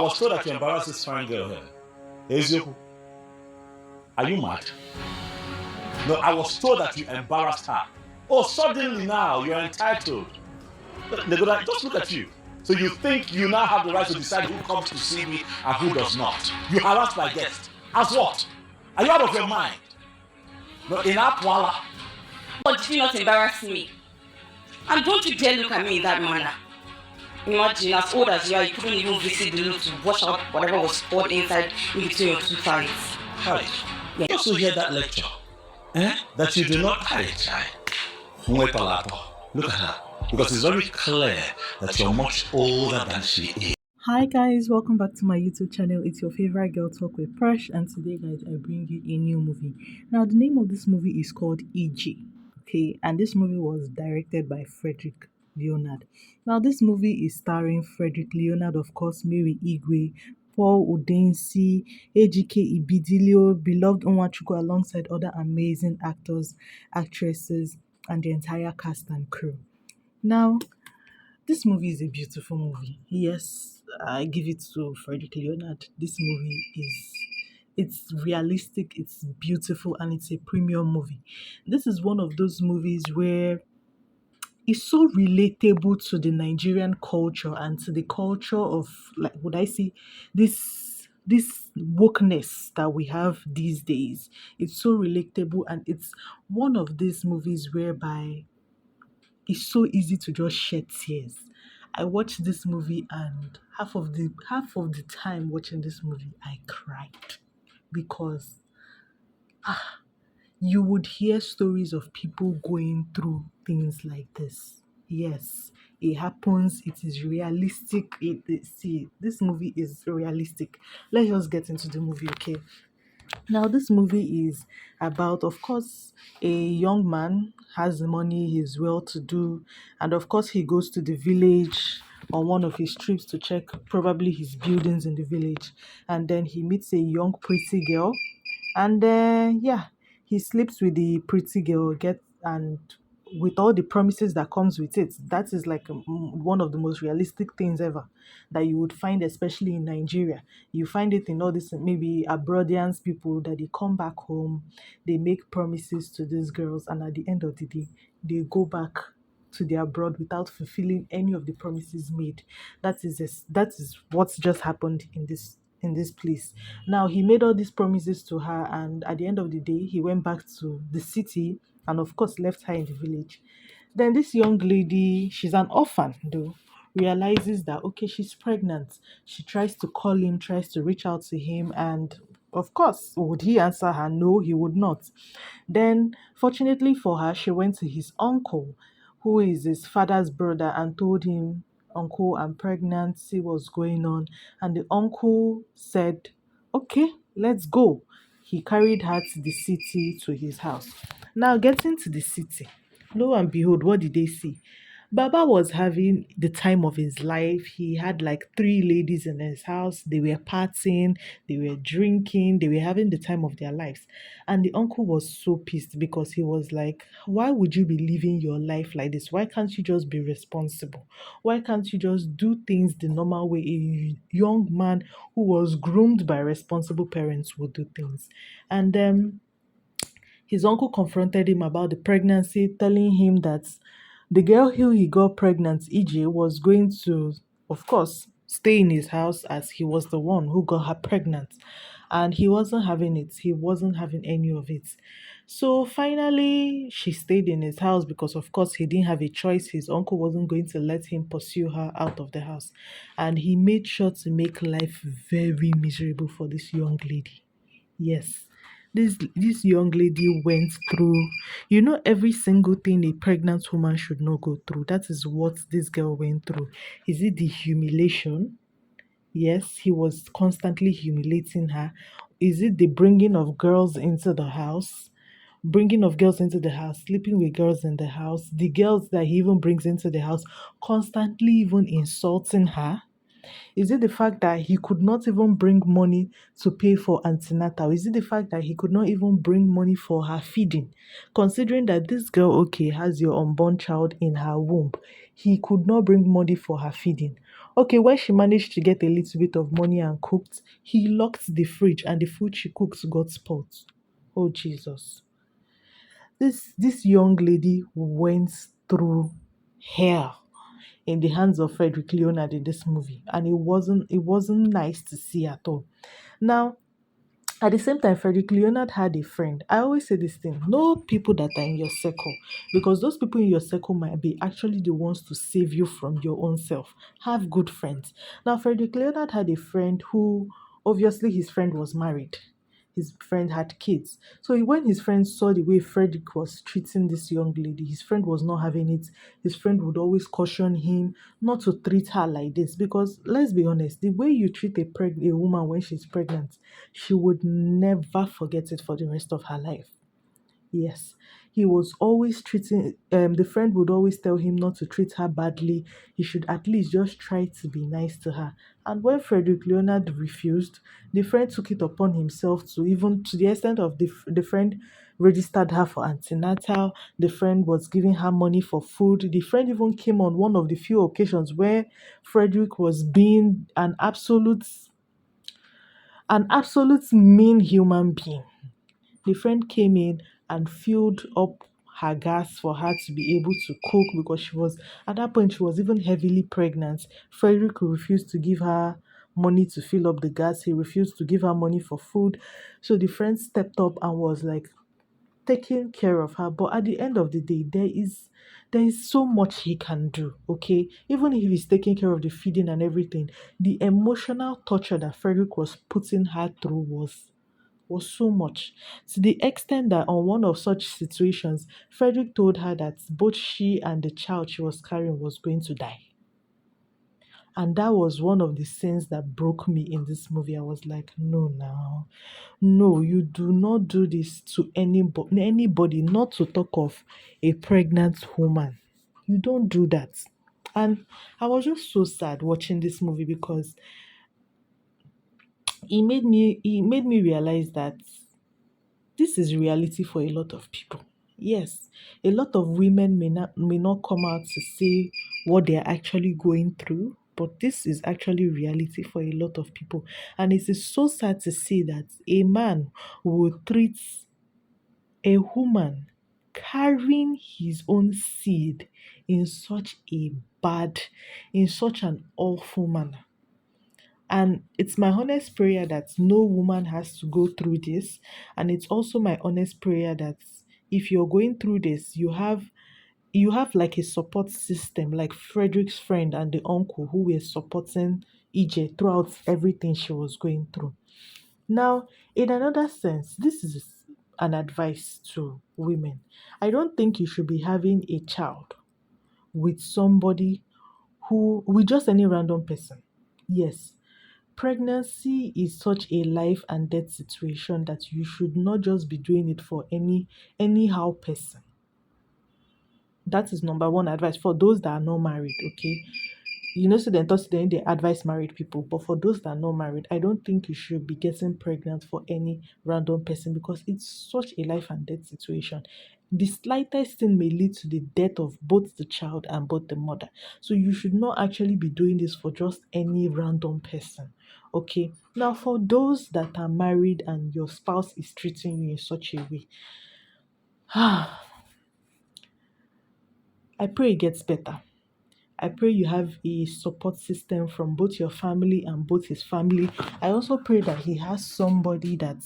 I was told that you embarrassed this fine girl here. Ezio, are you mad? No, I was told that you embarrassed her. Oh, suddenly now you're entitled. Just look at you. So you think you now have the right to decide who comes to see me and who does not? You harass my guest. As what? Are you out of your mind? No, in Apwala. But did you not embarrass me? And don't you dare look at me in that manner. Imagine, as old as you are, you couldn't even visit the room to wash out whatever was stored inside in between your two thighs. Right. Yeah. You also hear that lecture? That you do not hide. Look at her. Because it's very clear that you're much older than she is. Hi guys, welcome back to my YouTube channel. It's your favorite girl talk with Presh, and today guys I bring you a new movie. Now the name of this movie is called Igwe, okay, and this movie was directed by Fredrick Leonard. Now this movie is starring Fredrick Leonard, of course, Mary Igwe, Paul Odensi, Ejike Ibidilio, beloved Onwachukwu, alongside other amazing actors, actresses, and the entire cast and crew. Now this movie is a beautiful movie. Yes, I give it to Fredrick Leonard. This movie it's realistic, it's beautiful, and it's a premium movie. This is one of those movies where it's so relatable to the Nigerian culture and to the culture of, like, would I say, this wokeness that we have these days. It's so relatable, and it's one of these movies whereby it's so easy to just shed tears. I watched this movie, and half of the time watching this movie I cried because you would hear stories of people going through things like this. Yes, it happens. It is realistic. See, this movie is realistic. Let's just get into the movie, okay? Now, this movie is about, of course, a young man has money, he's well to do, and of course, he goes to the village on one of his trips to check probably his buildings in the village, and then he meets a young, pretty girl, and yeah, he sleeps with the pretty girl, and with all the promises that comes with it. That is like one of the most realistic things ever that you would find, especially in Nigeria. You find it in all this maybe abroadians people that they come back home, they make promises to these girls, and at the end of the day, they go back to their abroad without fulfilling any of the promises made. That is what's just happened in this place. Now he made all these promises to her, and at the end of the day, he went back to the city and of course left her in the village. Then this young lady, she's an orphan though, realizes that okay, she's pregnant. She tries to call him, tries to reach out to him, and of course, would he answer her? No, he would not. Then, fortunately for her, she went to his uncle, who is his father's brother, and told him, Uncle, I'm pregnant, see what's going on. And the uncle said, okay, let's go. He carried her to the city, to his house. Now, getting to the city, lo and behold, what did they see? Baba was having the time of his life. He had like three ladies in his house. They were partying, they were drinking, they were having the time of their lives. And the uncle was so pissed because he was like, why would you be living your life like this? Why can't you just be responsible? Why can't you just do things the normal way a young man who was groomed by responsible parents would do things? And his uncle confronted him about the pregnancy, telling him that the girl who he got pregnant, EJ, was going to, of course, stay in his house as he was the one who got her pregnant. And he wasn't having it. He wasn't having any of it. So finally, she stayed in his house because, of course, he didn't have a choice. His uncle wasn't going to let him pursue her out of the house. And he made sure to make life very miserable for this young lady. Yes, this young lady went through, every single thing a pregnant woman should not go through. That is what this girl went through. Is it the humiliation? Yes, he was constantly humiliating her. Is it the bringing of girls into the house? Bringing of girls into the house, sleeping with girls in the house, the girls that he even brings into the house, constantly even insulting her. Is it the fact that he could not even bring money to pay for antenatal? Is it the fact that he could not even bring money for her feeding? Considering that this girl, okay, has your unborn child in her womb, he could not bring money for her feeding. Okay, when she managed to get a little bit of money and cooked, he locked the fridge and the food she cooked got spoiled. Oh Jesus. This young lady went through hell in the hands of Fredrick Leonard in this movie, and it wasn't nice to see at all. Now, at the same time, Frederick Leonard had a friend. I always say this thing: know people that are in your circle, because those people in your circle might be actually the ones to save you from your own self. Have good friends. Now, Frederick Leonard had a friend who, obviously, his friend was married. His friend had kids. So when his friend saw the way Frederick was treating this young lady, his friend was not having it. His friend would always caution him not to treat her like this, because let's be honest, the way you treat a woman when she's pregnant, she would never forget it for the rest of her life. Yes, he was always treating, the friend would always tell him not to treat her badly. He should at least just try to be nice to her. And when Frederick Leonard refused, the friend took it upon himself to, even to the extent of the friend registered her for antenatal. The friend was giving her money for food. The friend even came on one of the few occasions where Frederick was being an absolute mean human being. The friend came in and filled up her gas for her to be able to cook, because she was, at that point, she was even heavily pregnant. Frederick refused to give her money to fill up the gas. He refused to give her money for food. So the friend stepped up and was like taking care of her. But at the end of the day, there is so much he can do. Okay, even if he's taking care of the feeding and everything, the emotional torture that Frederick was putting her through was so much, to the extent that on one of such situations, Frederick told her that both she and the child she was carrying was going to die. And that was one of the scenes that broke me in this movie. I was like, no, now, no, you do not do this to anybody, not to talk of a pregnant woman. You don't do that. And I was just so sad watching this movie, because it made me realize that this is reality for a lot of people. Yes, a lot of women may not come out to say what they're actually going through, but this is actually reality for a lot of people. And it is so sad to see that a man will treat a woman carrying his own seed in such a bad, in such an awful manner. And it's my honest prayer that no woman has to go through this. And it's also my honest prayer that if you're going through this, you have like a support system, like Frederick's friend and the uncle who were supporting EJ throughout everything she was going through. Now, in another sense, this is an advice to women. I don't think you should be having a child with somebody with just any random person. Yes, pregnancy is such a life and death situation that you should not just be doing it for anyhow person. That is number one advice for those that are not married. Okay, so they advise married people, but for those that are not married, I don't think you should be getting pregnant for any random person, because it's such a life and death situation. The slightest thing may lead to the death of both the child and both the mother. So you should not actually be doing this for just any random person. Okay, now for those that are married and your spouse is treating you in such a way, I pray it gets better. I pray you have a support system from both your family and both his family. I also pray that he has somebody that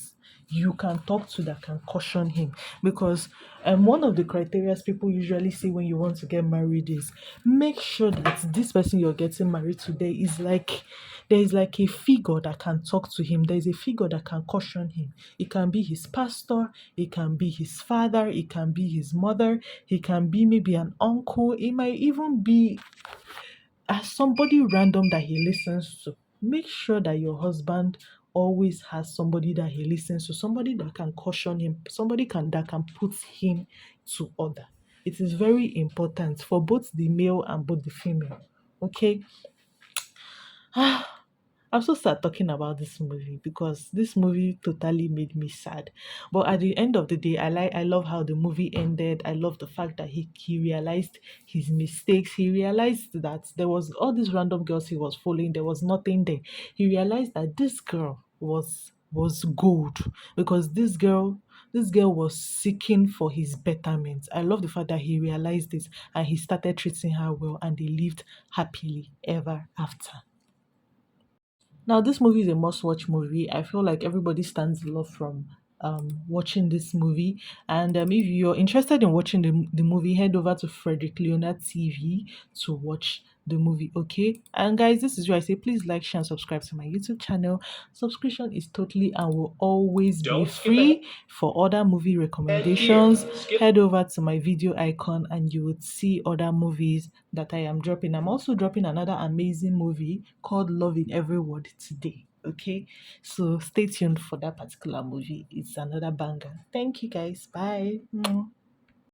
you can talk to that can caution him, because one of the criteria people usually say when you want to get married is make sure that this person you're getting married to, there is like a figure that can talk to him. There is a figure that can caution him. It can be his pastor, it can be his father, it can be his mother, it can be maybe an uncle, it might even be as somebody random that he listens to. Make sure that your husband always has somebody that he listens to, somebody that can caution him, that can put him to order. It is very important for both the male and both the female. Okay. I'm so sad talking about this movie because this movie totally made me sad. But at the end of the day, I love how the movie ended. I love the fact that he realized his mistakes. He realized that there was all these random girls he was following. There was nothing there. He realized that this girl was gold because this girl was seeking for his betterment. I love the fact that he realized this and he started treating her well and they lived happily ever after. Now, this movie is a must-watch movie. I feel like everybody stands a lot from watching this movie. And if you're interested in watching the movie, head over to Fredrick Leonard TV to watch the movie. Okay. And guys, this is where I say please like, share, and subscribe to my YouTube channel. Subscription is totally and will always be Don't skip free. For other movie recommendations, head over to my video icon and you would see other movies that I am dropping. I'm also dropping another amazing movie called Love in Every Word today. Okay, so stay tuned for that particular movie. It's another banger. Thank you guys. Bye. Mwah.